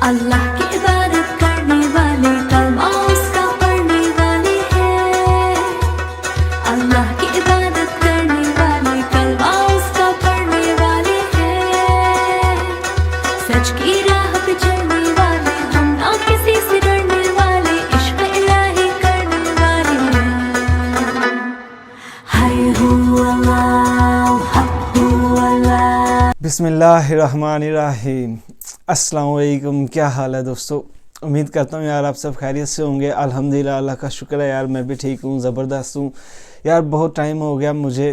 अल्लाह की इबादत करने वाले कलमा उसका पढ़ने वाले हैं। अल्लाह की इबादत करने वाले कलमा उसका पढ़ने वाले हैं। सच की राह पे चलने वाले हम ना किसी से डरने वाले, इश्क इलाही करने वाले हैं। हाय हू अल्लाह हक हू अल्लाह। बिस्मिल्लाहिर्रहमानिर्रहीम। अस्सलाम वालेकुम। क्या हाल है दोस्तों? उम्मीद करता हूँ यार आप सब खैरियत से होंगे। अल्हम्दुलिल्लाह, अल्लाह का शुक्र है यार, मैं भी ठीक हूँ, ज़बरदस्त हूँ यार। बहुत टाइम हो गया मुझे,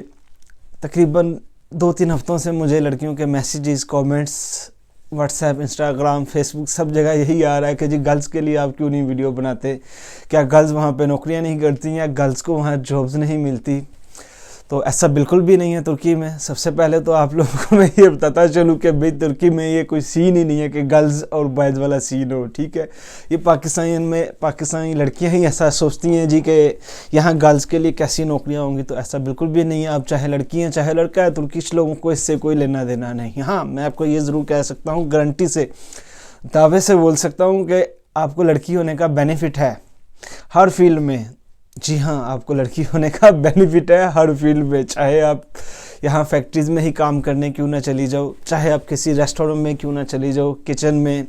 तकरीबन 2-3 हफ्तों से मुझे लड़कियों के messages, comments WhatsApp, Instagram, Facebook सब जगह यही आ रहा है कि जी गर्ल्स के लिए आप क्यों नहीं वीडियो बनाते, क्या गर्ल्स वहाँ पे नौकरियाँ नहीं करती या गर्ल्स को वहाँ जॉब्स नहीं मिलती। तो ऐसा बिल्कुल भी नहीं है तुर्की में। सबसे पहले तो आप लोगों को मैं ये बताता चलूँ कि भाई तुर्की में ये कोई सीन ही नहीं है कि गर्ल्स और बॉयज़ वाला सीन हो, ठीक है। ये पाकिस्तानी लड़कियां ही ऐसा सोचती हैं जी कि यहाँ गर्ल्स के लिए कैसी नौकरियाँ होंगी, तो ऐसा बिल्कुल भी नहीं है। आप चाहे लड़की हैं चाहे लड़का है, तुर्किश लोगों को इससे कोई लेना देना नहीं। हाँ, मैं आपको ये ज़रूर कह सकता हूँ, गारंटी से, दावे से बोल सकता हूँ कि आपको लड़की होने का बेनिफिट है हर फील्ड में। जी हाँ, आपको लड़की होने का बेनिफिट है हर फील्ड में। चाहे आप यहाँ फैक्ट्रीज़ में ही काम करने क्यों ना चली जाओ, चाहे आप किसी रेस्टोरेंट में क्यों ना चली जाओ, किचन में,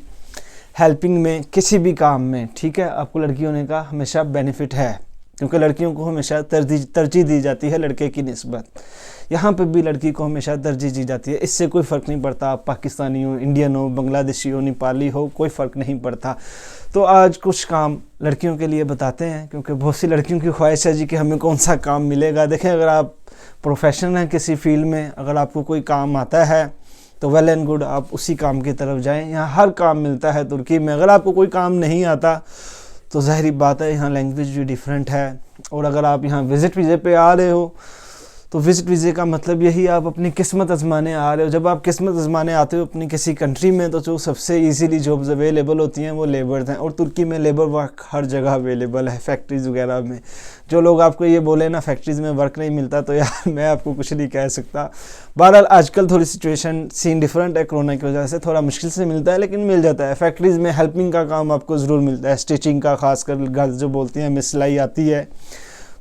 हेल्पिंग में, किसी भी काम में, ठीक है, आपको लड़की होने का हमेशा बेनिफिट है। क्योंकि लड़कियों को हमेशा तरजीह दी जाती है लड़के की निस्बत। यहाँ पे भी लड़की को हमेशा तरजीह दी जाती है। इससे कोई फ़र्क नहीं पड़ता आप पाकिस्तानी हो, इंडियन हो, बांग्लादेशी हो, नेपाली हो, कोई फ़र्क नहीं पड़ता। तो आज कुछ काम लड़कियों के लिए बताते हैं, क्योंकि बहुत सी लड़कियों की ख्वाहिश है जी कि हमें कौन सा काम मिलेगा। देखें, अगर आप प्रोफेशनल हैं किसी फील्ड में, अगर आपको कोई काम आता है तो वेल एंड गुड, आप उसी काम की तरफ जाएं। यहाँ हर काम मिलता है तुर्की में। अगर आपको कोई काम नहीं आता तो ज़ाहिरी बात है यहाँ लैंग्वेज भी डिफरेंट है। और अगर आप यहाँ विज़िट वीज़े पे आ रहे हो तो विज़िट वीज़े का मतलब यही आप अपनी किस्मत आजमाने आ रहे हो। जब आप किस्मत आजमाने आते हो अपनी किसी कंट्री में, तो जो सबसे इजीली जॉब्स अवेलेबल होती हैं वो लेबर्स हैं। और तुर्की में लेबर वर्क हर जगह अवेलेबल है, फैक्ट्रीज़ वगैरह में। जो लोग आपको ये बोले ना फैक्ट्रीज़ में वर्क नहीं मिलता, तो यार मैं आपको कुछ नहीं कह सकता। बहरहाल आजकल थोड़ी सिचुएशन सीन डिफरेंट है, कोरोना की वजह से थोड़ा मुश्किल से मिलता है, लेकिन मिल जाता है। फैक्ट्रीज़ में हेल्पिंग का काम आपको ज़रूर मिलता है, स्टिचिंग का, खासकर गर्ल्स जो बोलती हैं हमें सिलाई आती है।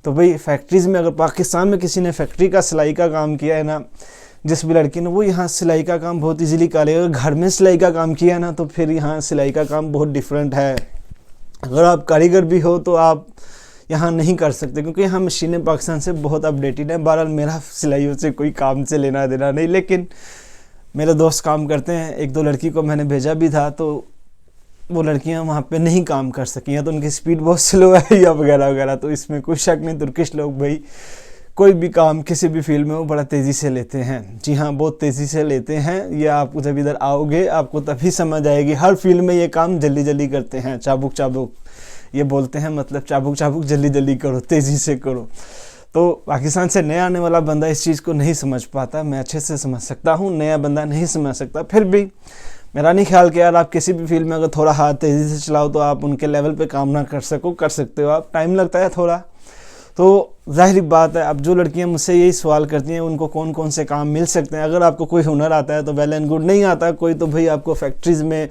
तो भाई फैक्ट्रीज़ में, अगर पाकिस्तान में किसी ने फैक्ट्री का सिलाई का काम किया है ना, जिस भी लड़की ने, वो यहाँ सिलाई का काम बहुत इजीली कर लेगा। अगर घर में सिलाई का काम किया है ना, तो फिर यहाँ सिलाई का काम बहुत डिफरेंट है। अगर आप कारीगर भी हो तो आप यहाँ नहीं कर सकते, क्योंकि यहाँ मशीनें पाकिस्तान से बहुत अपडेटेड हैं। बहरहाल मेरा सिलाइयों से कोई काम से लेना देना नहीं, लेकिन मेरे दोस्त काम करते हैं। 1-2 लड़की को मैंने भेजा भी था, तो वो लड़कियां वहाँ पे नहीं काम कर सकी, या तो उनकी स्पीड बहुत स्लो है या वगैरह वगैरह। तो इसमें कोई शक नहीं, तुर्किश लोग भाई कोई भी काम किसी भी फील्ड में वो बड़ा तेज़ी से लेते हैं। जी हाँ, बहुत तेज़ी से लेते हैं। ये आप जब इधर आओगे आपको तभी समझ आएगी। हर फील्ड में ये काम जल्दी जल्दी करते हैं, चाबुक चाबुक ये बोलते हैं, मतलब चाबुक चाबुक जल्दी जल्दी करो, तेज़ी से करो। तो पाकिस्तान से नया आने वाला बंदा इस चीज़ को नहीं समझ पाता। मैं अच्छे से समझ सकता हूँ, नया बंदा नहीं समझ सकता। फिर भी मेरा नहीं ख्याल कि यार आप किसी भी फील्ड में अगर थोड़ा हाथ तेज़ी से चलाओ तो आप उनके लेवल पे काम ना कर सकते हो आप। टाइम लगता है थोड़ा, तो ज़ाहिर बात है। अब जो लड़कियां मुझसे यही सवाल करती हैं उनको कौन कौन से काम मिल सकते हैं। अगर आपको कोई हुनर आता है तो वेल एंड गुड, नहीं आता कोई तो भाई आपको फैक्ट्रीज़ में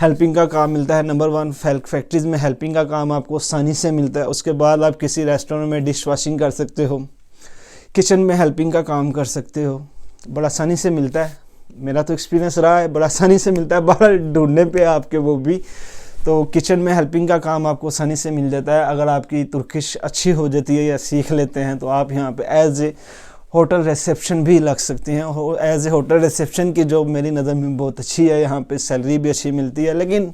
हेल्पिंग का काम मिलता है। नंबर 1, फैक्ट्रीज़ में हेल्पिंग का काम आपको आसानी से मिलता है। उसके बाद आप किसी रेस्टोरेंट में डिश वॉशिंग कर सकते हो, किचन में हेल्पिंग का काम कर सकते हो, बड़ा आसानी से मिलता है। मेरा तो एक्सपीरियंस रहा है, बड़ा आसानी से मिलता है। बाहर ढूंढने पे आपके वो भी, तो किचन में हेल्पिंग का काम आपको आसानी से मिल जाता है। अगर आपकी तुर्किश अच्छी हो जाती है या सीख लेते हैं तो आप यहाँ पे एज ए होटल रिसेप्शन भी लग सकते हैं। एज ए होटल रिसेप्शन की जॉब मेरी नज़र में बहुत अच्छी है। यहाँ पे सैलरी भी अच्छी मिलती है, लेकिन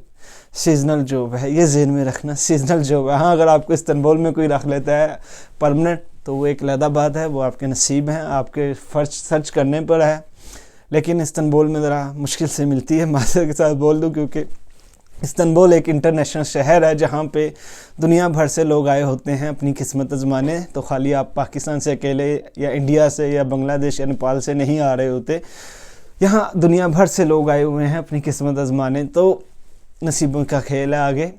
सीजनल जॉब है, ये ज़हन में रखना, सीजनल जॉब है। हाँ, अगर आपको इस्तांबुल में कोई रख लेता है परमानेंट तो वो एक अलग बात है, वो आपके नसीब हैं, आपके सर्च करने पर है। लेकिन इस्तांबुल में ज़रा मुश्किल से मिलती है, माजरत के साथ बोल दूँ, क्योंकि इस्तांबुल एक इंटरनेशनल शहर है जहाँ पे दुनिया भर से लोग आए होते हैं अपनी किस्मत आजमाने। तो खाली आप पाकिस्तान से अकेले या इंडिया से या बांग्लादेश या नेपाल से नहीं आ रहे होते, यहाँ दुनिया भर से लोग आए हुए हैं अपनी किस्मत आजमाने। तो नसीबों का खेल है आगे।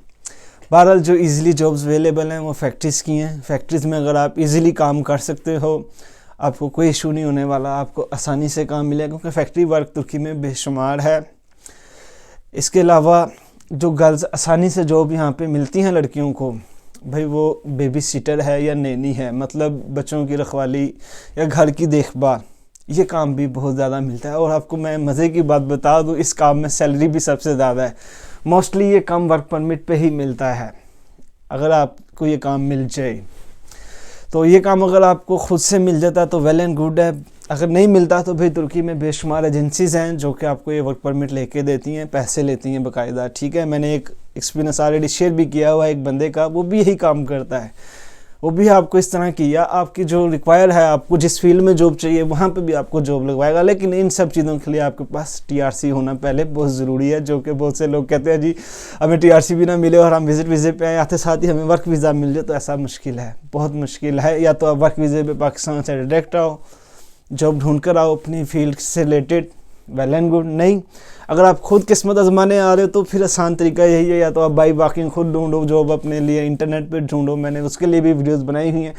बहरहाल जो ईज़िली जॉब्स अवेलेबल हैं वो फैक्ट्रीज़ की हैं। फैक्ट्रीज़ में अगर आप ईज़िली काम कर सकते हो, आपको कोई इशू नहीं होने वाला, आपको आसानी से काम मिलेगा, क्योंकि फैक्ट्री वर्क तुर्की में बेशुमार है। इसके अलावा जो गर्ल्स आसानी से जॉब यहाँ पे मिलती हैं लड़कियों को, भाई वो बेबी सिटर है या नैनी है, मतलब बच्चों की रखवाली या घर की देखभाल, ये काम भी बहुत ज़्यादा मिलता है। और आपको मैं मज़े की बात बता दूँ, इस काम में सैलरी भी सबसे ज़्यादा है। मोस्टली ये काम वर्क परमिट पे ही मिलता है। अगर आपको ये काम मिल जाए तो ये काम अगर आपको खुद से मिल जाता तो वेल एंड गुड है। अगर नहीं मिलता तो भाई तुर्की में बेशुमार एजेंसीज़ हैं जो कि आपको ये वर्क परमिट लेके देती हैं, पैसे लेती हैं बाकायदा, ठीक है। मैंने एक एक्सपीरियंस ऑलरेडी शेयर भी किया हुआ है एक बंदे का, वो भी यही काम करता है। वो भी आपको इस तरह की, या आपकी जो रिक्वायर है, आपको जिस फील्ड में जॉब चाहिए वहाँ पे भी आपको जॉब लगवाएगा। लेकिन इन सब चीज़ों के लिए आपके पास TRC होना पहले बहुत ज़रूरी है, जो कि बहुत से लोग कहते हैं जी हमें TRC भी ना मिले और हम विज़िट वीज़े पे आए, आते साथ ही हमें वर्क वीज़ा मिल जाए, तो ऐसा मुश्किल है, बहुत मुश्किल है। या तो आप वर्क वीज़े पे पाकिस्तान से डायरेक्ट आओ, जॉब ढूंढ कर आओ अपनी फील्ड से रिलेटेड, वेल एंड गुड। नहीं, अगर आप खुद किस्मत आजमाने आ रहे हो तो फिर आसान तरीका यही है, या तो आप बाई वॉकिंग खुद ढूंढो जॉब अपने लिए, इंटरनेट पे ढूंढो, मैंने उसके लिए भी वीडियोस बनाई हुई हैं।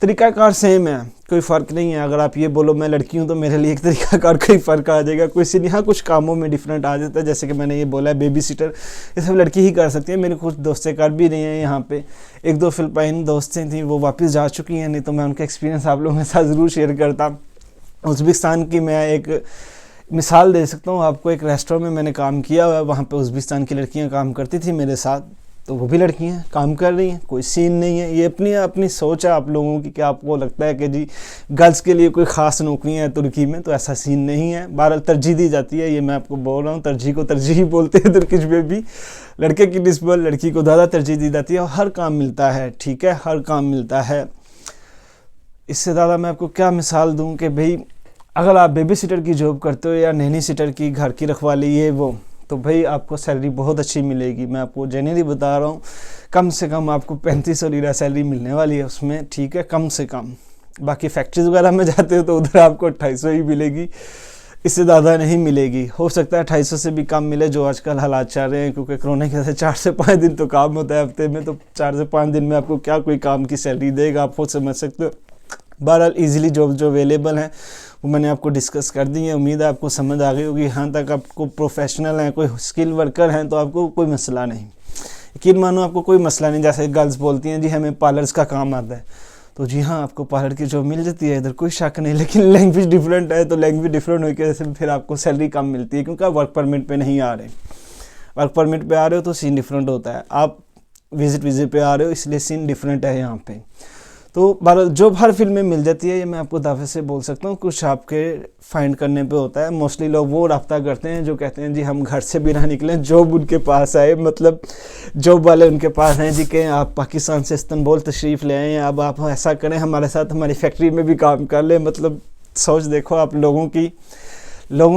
तरीकाकार सेम है, कोई फ़र्क नहीं है। अगर आप ये बोलो मैं लड़की हूँ तो मेरे लिए एक तरीकाकार कोई फ़र्क आ जाएगा, कोई सी यहाँ कुछ कामों में डिफरेंट आ जाता है। जैसे कि मैंने ये बोला है बेबी सिटर, ये सब लड़की ही कर सकती है। मेरे कुछ दोस्तें कर भी रही हैं यहाँ पे, एक दो फिलिपाइन दोस्तें थी वो वापस जा चुकी हैं, नहीं तो मैं उनका एक्सपीरियंस आप लोगों के साथ ज़रूर शेयर करता। उज़्बेकिस्तान की मैं एक मिसाल दे सकता हूँ आपको। एक रेस्टोरेंट में मैंने काम किया हुआ है, वहाँ पे उज़्बेकिस्तान की लड़कियाँ काम करती थी मेरे साथ, तो वो भी लड़कियाँ काम कर रही हैं, कोई सीन नहीं है। ये अपनी अपनी सोच है आप लोगों की, कि आपको लगता है कि जी गर्ल्स के लिए कोई ख़ास नौकरियाँ हैं तुर्की में, तो ऐसा सीन नहीं है। बहरहाल तरजीह दी जाती है, ये मैं आपको बोल रहा हूँ, तरजीह को तरजीह ही बोलते हैं तुर्किश में भी। लड़के की निस्बत लड़की को ज़्यादा तरजीह दी जाती है और हर काम मिलता है, ठीक है, हर काम मिलता है। इससे ज़्यादा मैं आपको क्या मिसाल दूँ कि भाई अगर आप बेबी सिटर की जॉब करते हो या नैनी सिटर की, घर की रखवाली, ये वो, तो भाई आपको सैलरी बहुत अच्छी मिलेगी। मैं आपको जेन्युइनली बता रहा हूँ, कम से कम आपको 3500 लीरा सैलरी मिलने वाली है उसमें, ठीक है, कम से कम। बाकी फैक्ट्रीज वगैरह में जाते हो तो उधर आपको 2800 ही मिलेगी, इससे ज़्यादा नहीं मिलेगी। हो सकता है 2800 से भी कम मिले, जो आजकल हालात चल रहे हैं, क्योंकि कोरोना के वजह से 4 से 5 दिन तो काम होता है हफ्ते में, तो 4 से 5 दिन में आपको क्या कोई काम की सैलरी देगा, आप खुद समझ सकते हो। बहरहाल ईजिली जॉब जो अवेलेबल हैं वो मैंने आपको डिस्कस कर दी है, उम्मीद है आपको समझ आ गई होगी। यहाँ तक आपको प्रोफेशनल हैं, कोई स्किल वर्कर हैं, तो आपको कोई मसला नहीं, यकीन मानो आपको कोई मसला नहीं। जैसे गर्ल्स बोलती हैं जी हमें पार्लर्स का काम आता है, तो जी हाँ आपको पार्लर की जॉब मिल जाती है, इधर कोई शक नहीं। लेकिन लैंग्वेज डिफरेंट है, तो लैंग्वेज डिफरेंट होने की वजह से फिर आपको सैलरी कम मिलती है, क्योंकि आप वर्क परमिट पे नहीं आ रहे। वर्क परमिट पे आ रहे हो तो सीन डिफरेंट होता है, आप विजिट वीज़े पे आ रहे हो, इसलिए सीन डिफरेंट है यहाँ पे। तो बहरहाल जॉब हर फील्ड में मिल जाती है, ये मैं आपको दावे से बोल सकता हूँ। कुछ आपके फाइंड करने पे होता है। मोस्टली लोग वो रब्ता करते हैं जो कहते हैं जी हम घर से भी ना निकलें, जॉब उनके पास आए, मतलब जॉब वाले उनके पास हैं जी कि आप पाकिस्तान से इस्तांबुल तशरीफ़ ले आएँ, अब आप ऐसा करें हमारे साथ, हमारी फैक्ट्री में भी काम कर लें। मतलब सोच देखो आप लोगों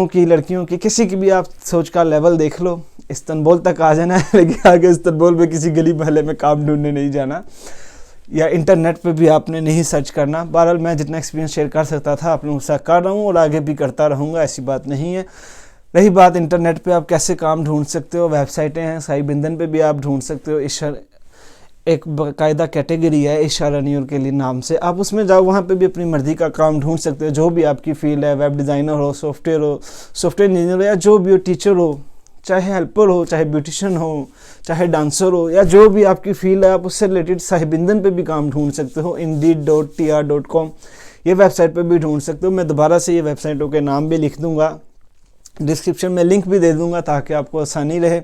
की लड़कियों की, किसी की भी आप सोच का लेवल देख लो। इस्तांबुल तक आ जाना है, लेकिन आगे इस्तांबुल में किसी गली मोहल्ले में काम ढूंढने नहीं जाना, या इंटरनेट पे भी आपने नहीं सर्च करना। बहरहाल मैं जितना एक्सपीरियंस शेयर कर सकता था आप लोगों के साथ कर रहा हूँ और आगे भी करता रहूँगा, ऐसी बात नहीं है। रही बात इंटरनेट पे आप कैसे काम ढूंढ सकते हो, वेबसाइटें हैं, साई बिंदन पे भी आप ढूंढ सकते हो। एक बाकायदा कैटेगरी है इशारानियर के लिए नाम से, आप उसमें जाओ, वहाँ पे भी अपनी मर्ज़ी का काम ढूंढ सकते हो। जो भी आपकी फील्ड है, वेब डिज़ाइनर हो, सॉफ्टवेयर इंजीनियर हो, या जो भी हो, टीचर हो, चाहे हेल्पर हो, चाहे ब्यूटिशियन हो, चाहे डांसर हो, या जो भी आपकी फील्ड है, आप उससे रिलेटेड साहिबिंदन पे भी काम ढूंढ सकते हो। indeed.tr.com ये वेबसाइट पे भी ढूंढ सकते हो। मैं दोबारा से ये वेबसाइटों के नाम भी लिख दूंगा, डिस्क्रिप्शन में लिंक भी दे दूंगा ताकि आपको आसानी रहे।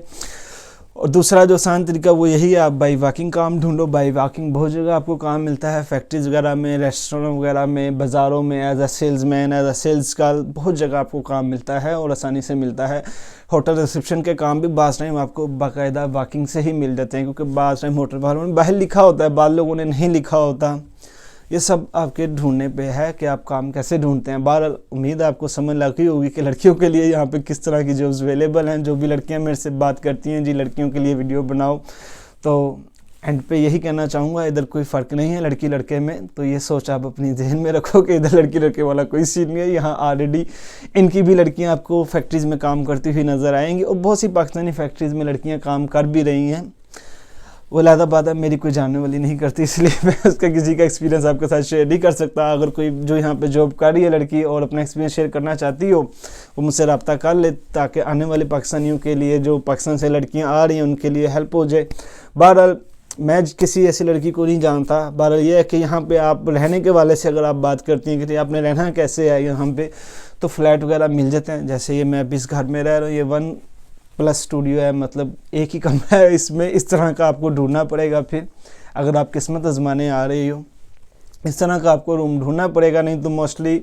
और दूसरा जो आसान तरीका वो यही है, आप बाई वॉकिंग काम ढूंढो। बाई वॉकिंग बहुत जगह आपको काम मिलता है, फैक्ट्रीज वगैरह में, रेस्टोरेंट वगैरह में, बाज़ारों में, as a salesman, as a sales girl, बहुत जगह आपको काम मिलता है और आसानी से मिलता है। होटल रिसेप्शन के काम भी बाज़ टाइम आपको बाकायदा वॉकिंग से ही मिल जाते हैं, क्योंकि बाज़ टाइम होटल वालों में बाहर लिखा होता है, बाद लोगों ने नहीं लिखा होता। ये सब आपके ढूंढने पे है कि आप काम कैसे ढूंढते हैं। बहरहाल उम्मीद है आपको समझ लगी होगी कि लड़कियों के लिए यहाँ पे किस तरह की जॉब्स अवेलेबल हैं। जो भी लड़कियाँ मेरे से बात करती हैं जी लड़कियों के लिए वीडियो बनाओ, तो एंड पे यही कहना चाहूँगा, इधर कोई फ़र्क नहीं है लड़की लड़के में। तो ये सोच आप अपनी जहन में रखो कि इधर लड़की लड़के वाला कोई सीन नहीं है। यहाँ ऑलरेडी इनकी भी लड़कियाँ आपको फैक्ट्रीज़ में काम करती हुई नज़र आएंगी, और बहुत सी पाकिस्तानी फैक्ट्रीज़ में लड़कियाँ काम कर भी रही हैं। वो अलहदा बात है, मेरी कोई जानने वाली नहीं करती, इसलिए मैं उसका किसी का एक्सपीरियंस आपके साथ शेयर नहीं कर सकता। अगर कोई जो यहाँ पे जॉब कर रही है लड़की और अपना एक्सपीरियंस शेयर करना चाहती हो, वो मुझसे रब्ता कर ले, ताकि आने वाले पाकिस्तानियों के लिए, जो पाकिस्तान से लड़कियाँ आ रही हैं, उनके लिए हेल्प हो जाए। बहरहाल मैं किसी ऐसी लड़की को नहीं जानता। बहरहाल ये है कि यहाँ पे आप रहने के वाले से अगर आप बात करती हैं कि आपने रहना कैसे है यहाँ पे, तो फ्लैट वगैरह मिल जाते हैं। जैसे ये मैं अभी इस घर में रह रहा हूँ, ये 1+ स्टूडियो है, मतलब एक ही कमरा है इसमें। इस तरह का आपको ढूंढना पड़ेगा, फिर अगर आप किस्मत आजमाने आ रही हो, इस तरह का आपको रूम ढूंढना पड़ेगा। नहीं तो मोस्टली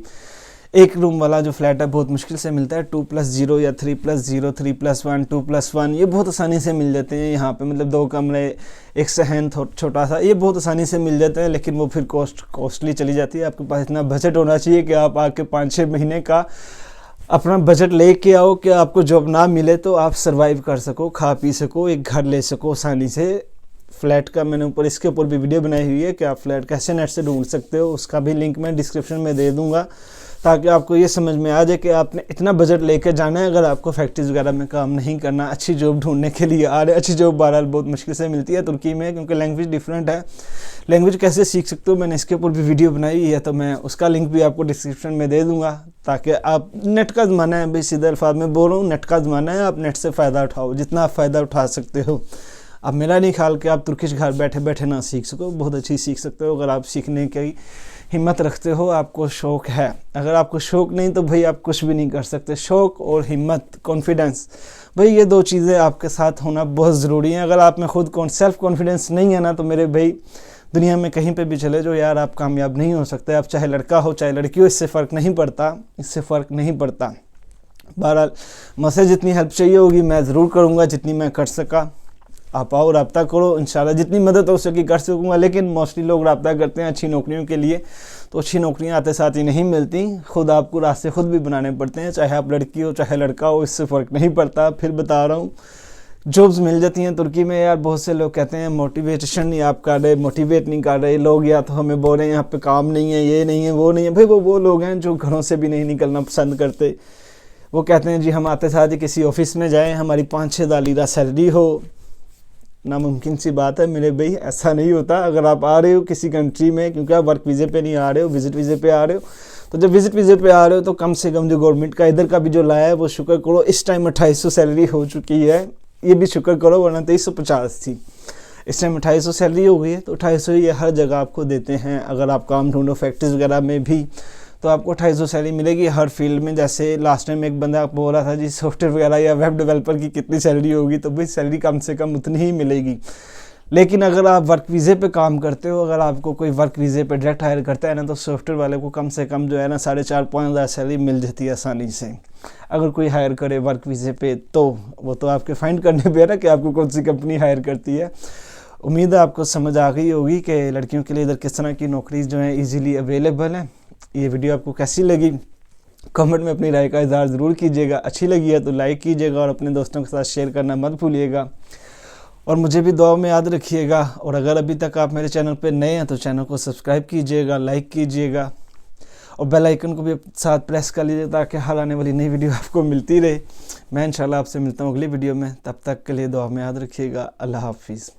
एक रूम वाला जो फ्लैट है बहुत मुश्किल से मिलता है। 2+0 या 3+0, 3+1, 2+1 ये बहुत आसानी से मिल जाते हैं यहाँ पे। मतलब 2 कमरे, एक सहन छोटा सा, ये बहुत आसानी से मिल जाते हैं। लेकिन वो फिर कॉस्टली चली जाती है। आपके पास इतना बजट होना चाहिए कि आप आके 5-6 महीने का अपना बजट लेके आओ कि आपको जॉब ना मिले तो आप सर्वाइव कर सको, खा पी सको, एक घर ले सको आसानी से। फ्लैट का मैंने ऊपर इसके ऊपर भी वीडियो बनाई हुई है कि आप फ्लैट कैसे नेट से ढूंढ सकते हो, उसका भी लिंक मैं डिस्क्रिप्शन में दे दूंगा, ताकि आपको ये समझ में आ जाए कि आपने इतना बजट लेकर जाना है। अगर आपको फैक्ट्रीज वगैरह में काम नहीं करना, अच्छी जॉब ढूंढने के लिए आ रहे। अच्छी जॉब बहरहाल बहुत मुश्किल से मिलती है तुर्की में, क्योंकि लैंग्वेज डिफरेंट है। लैंग्वेज कैसे सीख सकते हो, मैंने इसके ऊपर भी वीडियो बनाई हुई है, तो मैं उसका लिंक भी आपको डिस्क्रिप्शन में दे दूंगा, ताकि आप, नेट का ज़माना है भाई, सीधे अल्फाज में बोल रहा हूँ, नेट का ज़माना है। आप नेट से फ़ायदा उठाओ, जितना आप फ़ायदा उठा सकते हो। अब मेरा नहीं ख्याल कि आप तुर्किश घर बैठे बैठे ना सीख सको, बहुत अच्छी सीख सकते हो अगर आप सीखने की हिम्मत रखते हो, आपको शौक़ है। अगर आपको शौक़ नहीं तो भाई आप कुछ भी नहीं कर सकते। शौक़ और हिम्मत, कॉन्फिडेंस, भाई ये 2 चीज़ें आपके साथ होना बहुत ज़रूरी हैं। अगर आप में खुद सेल्फ़ कॉन्फिडेंस नहीं है ना, तो मेरे भाई दुनिया में कहीं पे भी चले जाओ यार, आप कामयाब नहीं हो सकते। आप चाहे लड़का हो चाहे लड़की हो, इससे फ़र्क नहीं पड़ता, इससे फ़र्क नहीं पड़ता। बहरहाल मुझसे जितनी हेल्प चाहिए होगी मैं ज़रूर करूँगा, जितनी मैं कर सका। आप आओ, रब्ता करो, इंशाल्लाह जितनी मदद हो सके कर सकूँगा। लेकिन मोस्टली लोग रब्ता करते हैं अच्छी नौकरियों के लिए, तो अच्छी नौकरियां आते साथ ही नहीं मिलती। खुद आपको रास्ते खुद भी बनाने पड़ते हैं, चाहे आप लड़की हो चाहे लड़का हो, इससे फ़र्क नहीं पड़ता। फिर बता रहा हूँ, जॉब्स मिल जाती हैं तुर्की में यार। बहुत से लोग कहते हैं मोटिवेशन नहीं आप कर रहे, मोटिवेट नहीं कर रहे लोग, या तो हमें बोल रहे हैं यहाँ पे काम नहीं है, ये नहीं है, वो नहीं है। भाई वो लोग हैं जो घरों से भी नहीं निकलना पसंद करते। वो कहते हैं जी हम आते साथ ही किसी ऑफिस में जाएँ, हमारी 5-6 लीरा सैलरी हो। नामुमकिन सी बात है मेरे भाई, ऐसा नहीं होता। अगर आप आ रहे हो किसी कंट्री में, क्योंकि आप वर्क वीज़े पे नहीं आ रहे हो, विज़िट वीज़े पे आ रहे हो, तो जब विज़िट वीज़े पे आ रहे हो तो कम से कम जो गवर्नमेंट का इधर का भी जो लाया है वो शुक्र करो। इस टाइम 2800 सैलरी हो चुकी है, ये भी शुक्र करो, वरना 2350 थी। इस टाइम 2800 सैलरी हो गई है, तो 2800 ये हर जगह आपको देते हैं। अगर आप काम ढूंढो फैक्ट्रीज वगैरह में भी, तो आपको 2800 सैलरी मिलेगी हर फील्ड में। जैसे लास्ट टाइम एक बंदा बोल रहा था जी सॉफ्टवेयर वगैरह या वेब डेवलपर की कितनी सैलरी होगी, तो भाई सैलरी कम से कम उतनी ही मिलेगी। लेकिन अगर आप वर्क वीज़े पे काम करते हो, अगर आपको कोई वर्क वीज़े पे डायरेक्ट हायर करता है ना, तो सॉफ्टवेयर वाले को कम से कम जो है ना 4,500-5 हज़ार सैलरी मिल जाती है आसानी से। अगर कोई हायर करे वर्क वीज़े पे, तो वो तो आपके फाइंड करने पे है ना कि आपको कौन सी कंपनी हायर करती है। उम्मीद है आपको समझ आ गई होगी कि लड़कियों के लिए इधर किस तरह की नौकरी जो है ईजीली अवेलेबल है। ये वीडियो आपको कैसी लगी, कमेंट में अपनी राय का इज़हार ज़रूर कीजिएगा। अच्छी लगी है तो लाइक कीजिएगा और अपने दोस्तों के साथ शेयर करना मत भूलिएगा। और मुझे भी दुआ में याद रखिएगा। और अगर अभी तक आप मेरे चैनल पे नए हैं तो चैनल को सब्सक्राइब कीजिएगा, लाइक कीजिएगा और बेल आइकन को भी साथ प्रेस कर लीजिए, ताकि हर आने वाली नई वीडियो आपको मिलती रहे। मैं इंशाल्लाह आपसे मिलता हूँ अगली वीडियो में, तब तक के लिए दुआ में याद रखिएगा। अल्लाह हाफिज़।